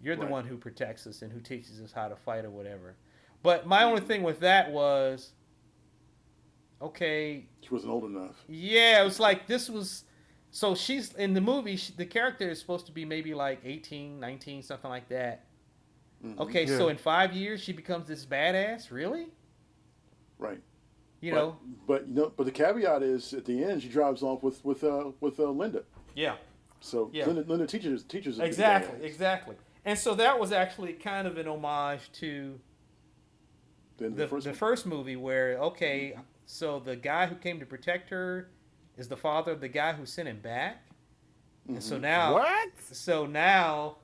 You're the one who protects us and who teaches us how to fight or whatever. But my only thing with that was, okay. She wasn't old enough. Yeah, it was like this was. So she's in the movie. The character is supposed to be maybe like 18, 19, something like that. Mm-hmm. Okay, so in 5 years she becomes this badass. Really? Right. But the caveat is at the end she drives off with Linda. Yeah. So Linda teaches exactly. And so that was actually kind of an homage to the first movie where so the guy who came to protect her is the father of the guy who sent him back. Mm-hmm. And so now what? So now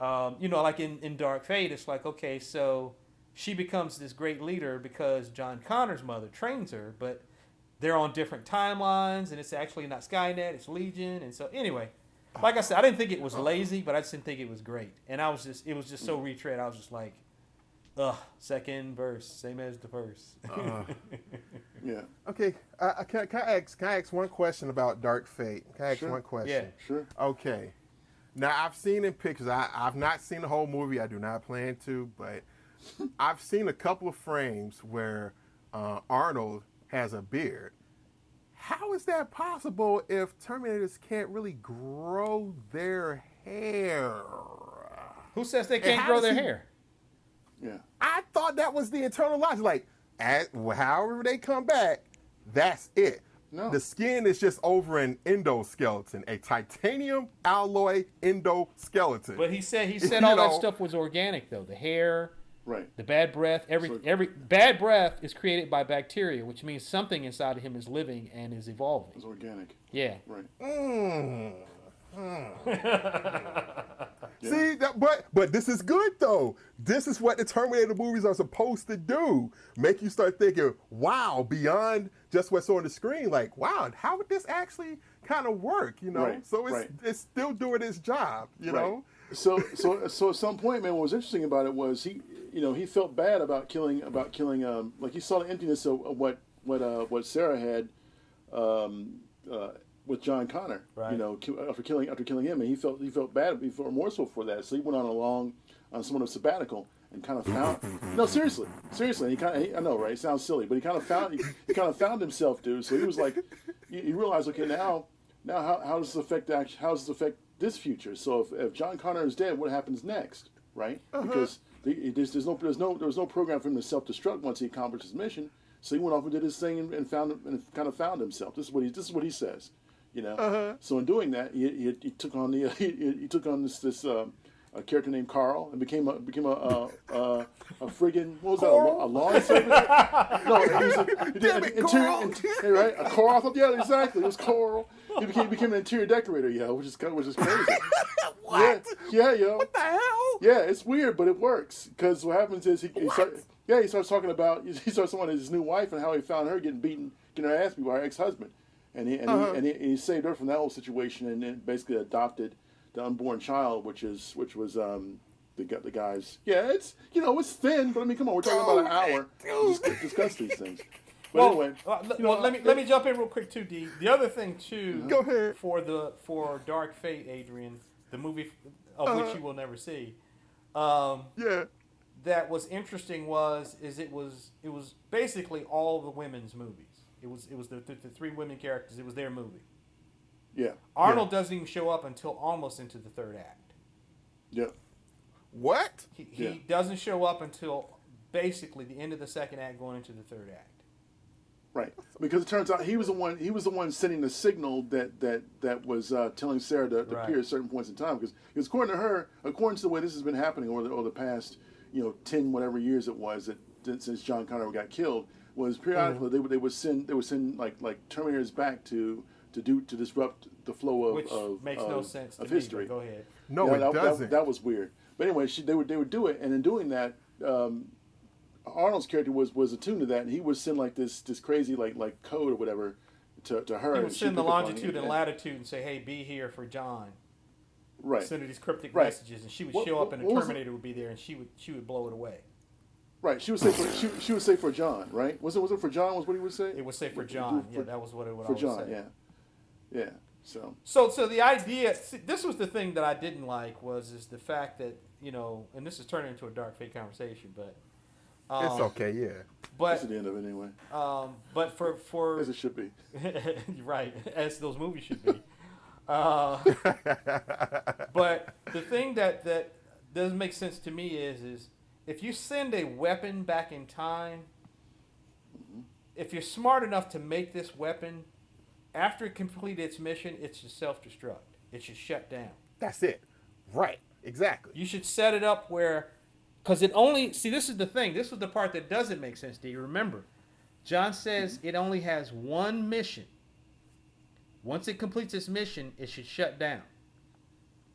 like in Dark Fate it's like so she becomes this great leader because John Connor's mother trains her, but they're on different timelines, and it's actually not Skynet, it's Legion. And so anyway, like I said, I didn't think it was lazy, but I just didn't think it was great. And it was just so retread. I was just like, second verse, same as the first. Yeah. Okay, can I ask one question about Dark Fate? Can I ask one question? Yeah, sure. Okay. Now, I've seen in pictures, I've not seen the whole movie, I do not plan to, but I've seen a couple of frames where Arnold has a beard. How is that possible if Terminators can't really grow their hair? Who says they can't grow their hair? Yeah. I thought that was the eternal logic. Like, however they come back, that's it. No. The skin is just over an endoskeleton, a titanium alloy endoskeleton. But he said all that stuff was organic, though. The hair, right? The bad breath, every bad breath is created by bacteria, which means something inside of him is living and is evolving. It's organic. Yeah. Right. See that, but this is good though. This is what the Terminator movies are supposed to do. Make you start thinking, wow, beyond just what's on the screen. Like, wow, how would this actually kind of work? You know, so it's still doing its job. You know. So at some point, man, what was interesting about it was he felt bad about killing like he saw the emptiness of what Sarah had with John Connor, after killing him, and he felt bad, he felt remorseful for that. So he went on somewhat of a sabbatical and kind of found seriously. And I know, right? It sounds silly, but he kind of found himself, dude. So he was like, he realized, okay, now how does this affect this future? So if John Connor is dead, what happens next, right? Because there was no program for him to self-destruct once he accomplished his mission. So he went off and did his thing and kind of found himself. This is what he says. You know, so in doing that, he took on this character named Carl and became a friggin' what was that, a lawn servant? No, right? A Carl. Yeah, exactly. It was Carl. He became an interior decorator, which is crazy. What? Yeah, yo. What the hell? Yeah, it's weird, but it works because what happens is he starts talking about his new wife and how he found her getting her ass beat by her ex-husband. And he saved her from that whole situation, and then basically adopted the unborn child, which was the guy's. Yeah, it's it's thin, but I mean, come on, we're talking about an hour to discuss these things. But anyway, let me jump in real quick too, D. The other thing too, go ahead, for Dark Fate, Adrian, the movie of which you will never see. That was interesting it was basically all the women's movies. It was the three women characters. It was their movie. Yeah. Arnold doesn't even show up until almost into the third act. Yeah. What? He doesn't show up until basically the end of the second act, going into the third act. Right, because it turns out he was the one sending the signal that was telling Sarah to appear at certain points in time. Because according to the way this has been happening over the past 10 whatever years it was since John Connor got killed. Was periodically they would send like Terminators back to disrupt the flow of makes no sense of history. Go ahead. No, it doesn't. That was weird. But anyway, they would do it, and in doing that, Arnold's character was attuned to that, and he would send like this crazy like code or whatever to her. He would send the longitude and latitude and say, "Hey, be here for John." Right. Send her these cryptic messages, and she would show up, and the Terminator would be there, and she would blow it away. Right, she would say for John, right? Was it for John? Was what he would say? It would say for John. Yeah, that was what it would for always John. say. Yeah. So the idea. This was the thing that I didn't like is the fact that and this is turning into a Dark Fate conversation, but it's okay, yeah. But that's the end of it anyway. But for as it should be, right? As those movies should be. But the thing that doesn't make sense to me is. If you send a weapon back in time, if you're smart enough to make this weapon, after it completed its mission, it should self-destruct. It should shut down. That's it. Right. Exactly. You should set it up where, because it only, this is the thing. This was the part that doesn't make sense to you. Remember, John says it only has one mission. Once it completes its mission, it should shut down.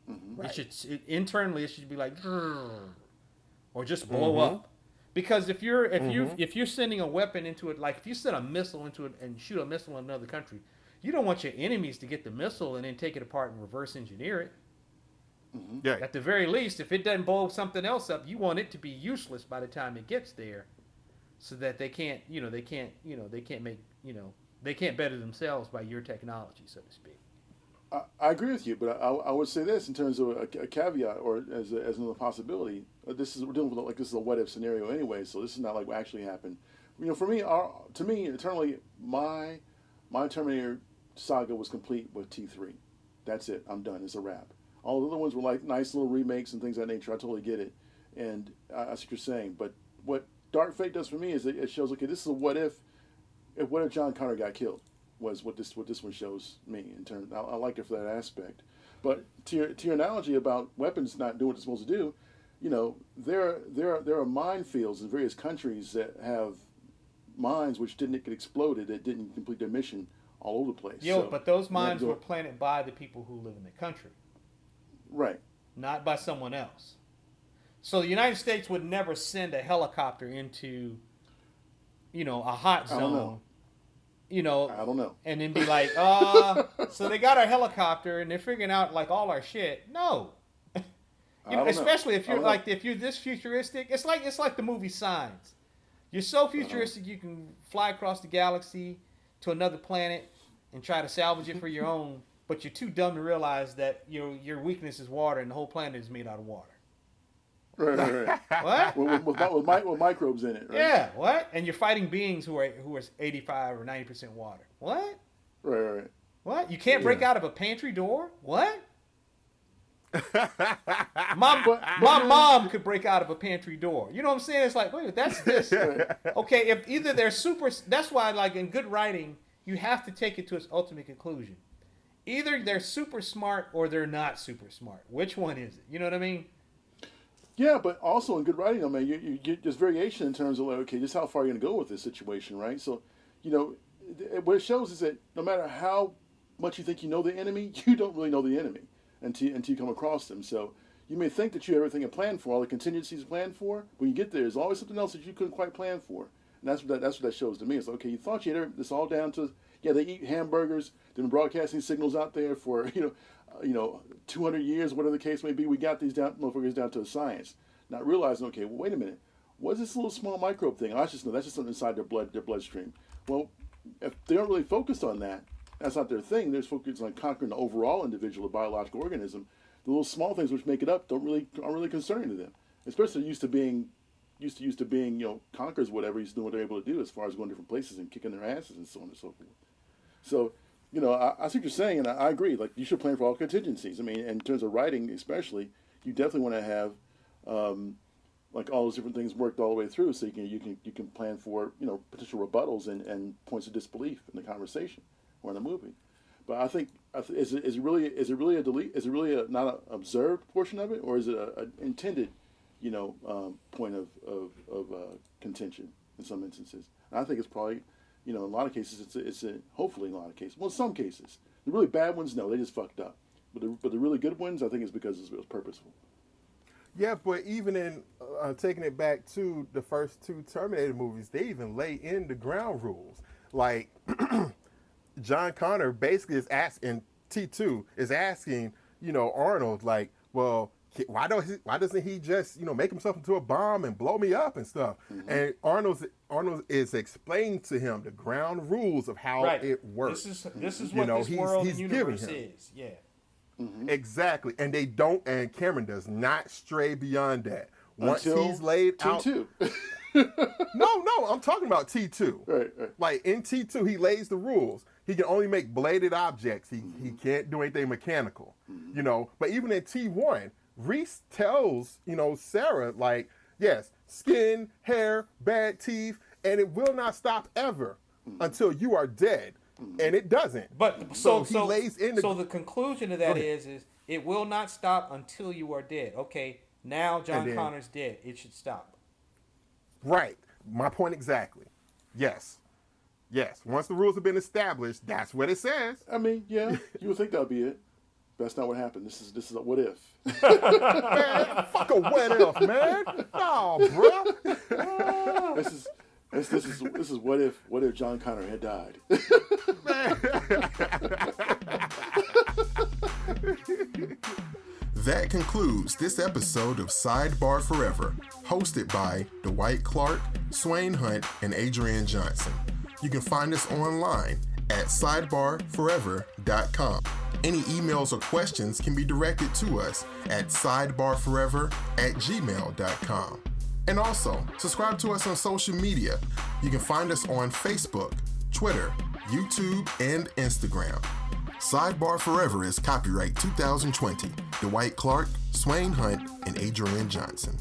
Right. Internally, it should be like... Or just blow up, because if you're sending a weapon into it, like if you send a missile into it and shoot a missile in another country, you don't want your enemies to get the missile and then take it apart and reverse engineer it. Yeah. At the very least, if it doesn't blow something else up, you want it to be useless by the time it gets there, so that they can't better themselves by your technology, so to speak. I agree with you, but I would say this in terms of a caveat or as another possibility. We're dealing with this is a what if scenario anyway, so this is not like what actually happened. For me, to me, eternally, my Terminator saga was complete with T3. That's it. I'm done. It's a wrap. All the other ones were like nice little remakes and things of that nature. I totally get it, and I see what you're saying. But what Dark Fate does for me is it shows, okay, this is a what if John Connor got killed. Was what this one shows me in terms. I like it for that aspect, but to your analogy about weapons not doing what it's supposed to do, there are minefields in various countries that have mines which didn't get exploded, that didn't complete their mission all over the place. Yo, so but those mines were planted by the people who live in the country. Right. Not by someone else. So the United States would never send a helicopter into, a hot zone. I don't know. And then be like, so they got our helicopter and they're figuring out like all our shit. No. Especially if you're if you're this futuristic, it's like the movie Signs. You're so futuristic you can fly across the galaxy to another planet and try to salvage it for your own, but you're too dumb to realize that your weakness is water and the whole planet is made out of water. Right. What? with microbes in it, right? Yeah, what? And you're fighting beings who are 85 or 90% water. What? Right. What? You can't break out of a pantry door? What? My mom could break out of a pantry door. You know what I'm saying? It's like, wait, that's this. Okay, if either they're super, that's why like in good writing, you have to take it to its ultimate conclusion. Either they're super smart or they're not super smart. Which one is it? You know what I mean? Yeah, but also in good writing, I mean, you get there's variation in terms of like, okay, just how far are you going to go with this situation, right? So, what it shows is that no matter how much you think you know the enemy, you don't really know the enemy until you come across them. So you may think that you have everything planned for, all the contingencies planned for. When you get there, there's always something else that you couldn't quite plan for, and that's what that shows to me. It's like, okay, you thought you had this all down to, they eat hamburgers, they've been broadcasting signals out there for 200 years, whatever the case may be. We got these motherfuckers down to a science, not realizing, okay, well, wait a minute, what's this little small microbe thing? That's just something inside their bloodstream. Well, if they aren't really focused on that, that's not their thing. They're focused on conquering the overall individual, biological organism. The little small things which make it up aren't really concerning to them. Especially used to being conquerors, whatever, used to know what they're able to do as far as going different places and kicking their asses and so on and so forth. So, I see what you're saying, and I agree. Like, you should plan for all contingencies. I mean, in terms of writing, especially, you definitely want to have like all those different things worked all the way through, so you can plan for potential rebuttals and points of disbelief in the conversation or in the movie. But I think is it really a not an observed portion of it, or is it an intended point of contention in some instances? And I think it's probably in a lot of cases it's hopefully in a lot of cases. Well, in some cases, the really bad ones, no, they just fucked up. But the really good ones, I think, is because it was purposeful. Yeah, but even in taking it back to the first two Terminator movies, they even lay in the ground rules. Like John Connor basically is asking T2 is asking Arnold, like, well, why doesn't he just make himself into a bomb and blow me up and stuff? Mm-hmm. And Arnold is explaining to him the ground rules of how it works. This is what this world and universe is. Yeah. Mm-hmm. Exactly, and they don't. And Cameron does not stray beyond that. Once he's laid T2. out. No, I'm talking about T2. Right. Like in T2, he lays the rules. He can only make bladed objects. He can't do anything mechanical. Mm-hmm. But even in T1, Reese tells Sarah, like, yes, skin, hair, bad teeth, and it will not stop ever until you are dead. And it doesn't. But so he lays in the. So the conclusion of that is it will not stop until you are dead. Okay, now John Connor's dead. It should stop. Right. My point exactly. Yes. Once the rules have been established, that's what it says. I mean, yeah, you would think that'd be it. That's not what happened. This is a what if. Man, fuck a what if, man. No, bro. This is what if John Connor had died. That concludes this episode of Sidebar Forever, hosted by Dwight Clark, Swain Hunt, and Adrian Johnson. You can find us online at sidebarforever.com. Any emails or questions can be directed to us at sidebarforever@gmail.com. And also, subscribe to us on social media. You can find us on Facebook, Twitter, YouTube, and Instagram. Sidebar Forever is copyright 2020. Dwight Clark, Swain Hunt, and Adrian Johnson.